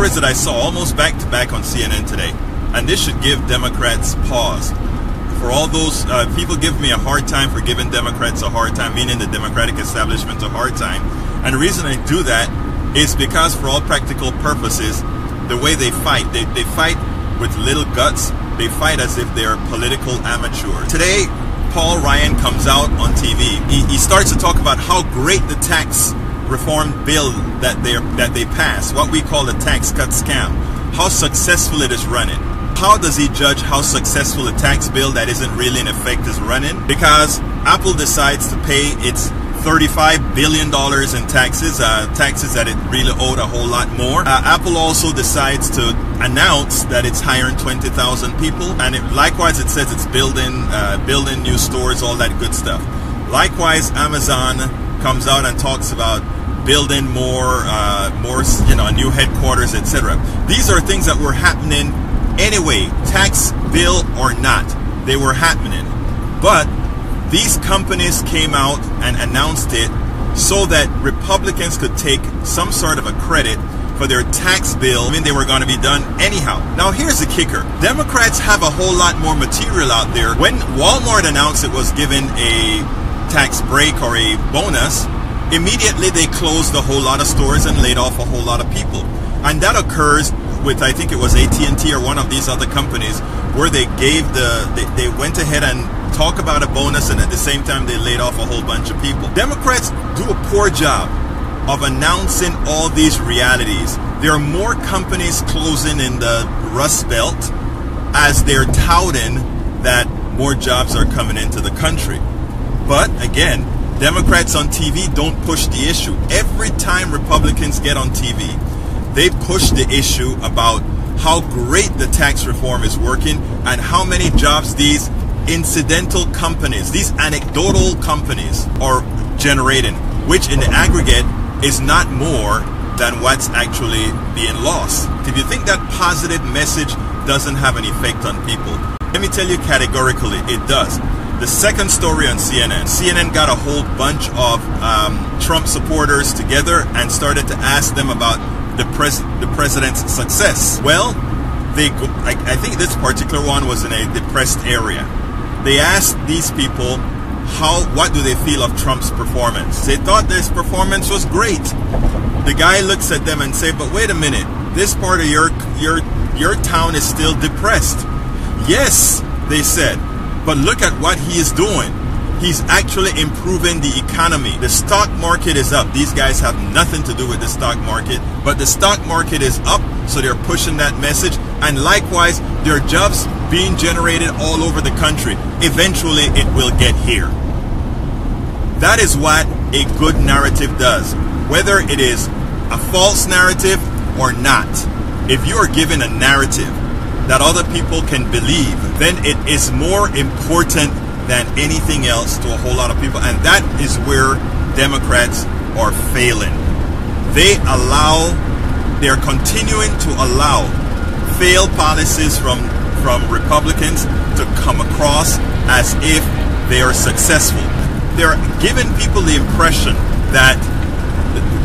stories that I saw almost back to back on CNN today, and this should give Democrats pause. For all those people give me a hard time for giving Democrats a hard time, meaning the Democratic establishment a hard time. And the reason I do that is because for all practical purposes, the way they fight with little guts. They fight as if they're political amateurs. Today, Paul Ryan comes out on TV. He starts to talk about how great the tax reform bill that they passed, what we call the tax cut scam, how successful it is running. How does he judge how successful a tax bill that isn't really in effect is running? Because Apple decides to pay its $35 billion in taxes, taxes that it really owed a whole lot more. Apple also decides to announce that it's hiring 20,000 people, and likewise it says it's building new stores, all that good stuff. Likewise, Amazon comes out and talks about building more new headquarters, etc. These are things that were happening anyway, tax bill or not, they were happening. But these companies came out and announced it so that Republicans could take some sort of a credit for their tax bill. I mean, they were going to be done anyhow. Now, here's the kicker. Democrats have a whole lot more material out there. When Walmart announced it was given a tax break or a bonus, immediately they closed a whole lot of stores and laid off a whole lot of people. And that occurs with, I think it was AT&T or one of these other companies, where they went ahead and talk about a bonus, and at the same time they laid off a whole bunch of people. Democrats do a poor job of announcing all these realities. There are more companies closing in the Rust Belt as they're touting that more jobs are coming into the country. But again, Democrats on TV don't push the issue. Every time Republicans get on TV, they push the issue about how great the tax reform is working and how many jobs these incidental companies, these anecdotal companies are generating, which in the aggregate is not more than what's actually being lost. If you think that positive message doesn't have an effect on people, let me tell you categorically, it does. The second story on CNN got a whole bunch of Trump supporters together and started to ask them about the president's success. Well, I think this particular one was in a depressed area. They asked these people what do they feel of Trump's performance. They thought this performance was great. The guy looks at them and say, but wait a minute, this part of your town is still depressed. Yes, they said, but look at what he is doing. He's actually improving the economy. The stock market is up. These guys have nothing to do with the stock market, but the stock market is up, so they're pushing that message. And likewise, there are jobs being generated all over the country. Eventually, it will get here. That is what a good narrative does. Whether it is a false narrative or not, if you are given a narrative that other people can believe, then it is more important than anything else to a whole lot of people. And that is where Democrats are failing. They're continuing to allow failed policies from Republicans to come across as if they are successful. They're giving people the impression that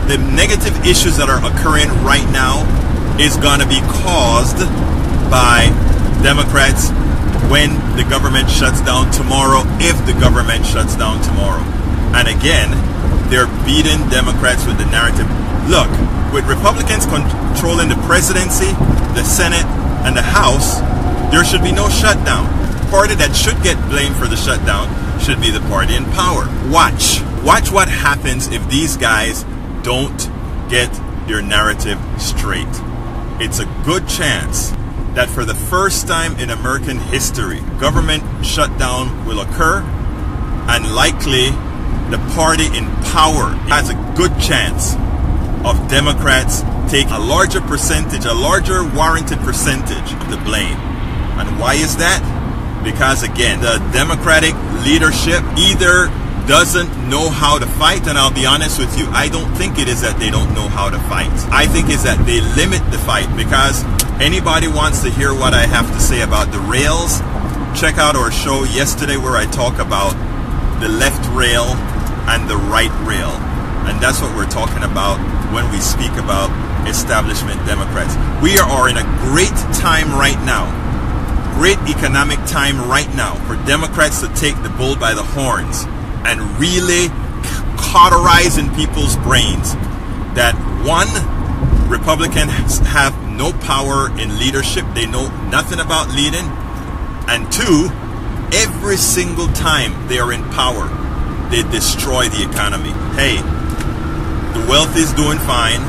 the negative issues that are occurring right now is going to be caused by Democrats when the government shuts down tomorrow, if the government shuts down tomorrow. And again, they're beating Democrats with the narrative. Look, with Republicans controlling the presidency, the Senate, and the House, there should be no shutdown. The party that should get blamed for the shutdown should be the party in power. Watch what happens if these guys don't get their narrative straight. It's a good chance that for the first time in American history, government shutdown will occur, and likely the party in power has a good chance of Democrats take a larger percentage, a larger warranted percentage of the blame. And why is that? Because again, the Democratic leadership either doesn't know how to fight, and I'll be honest with you, I don't think it is that they don't know how to fight. I think it's that they limit the fight, because anybody wants to hear what I have to say about the rails, check out our show yesterday where I talk about the left rail and the right rail. And that's what we're talking about when we speak about establishment Democrats. We are in a great time right now, great economic time right now, for Democrats to take the bull by the horns and really cauterize in people's brains that, one, Republicans have no power in leadership. They know nothing about leading. And two, every single time they are in power, they destroy the economy. Hey, the wealth is doing fine.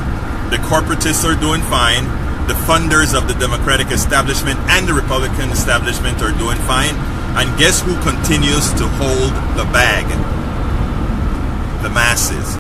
The corporatists are doing fine. The funders of the Democratic establishment and the Republican establishment are doing fine. And guess who continues to hold the bag? The masses.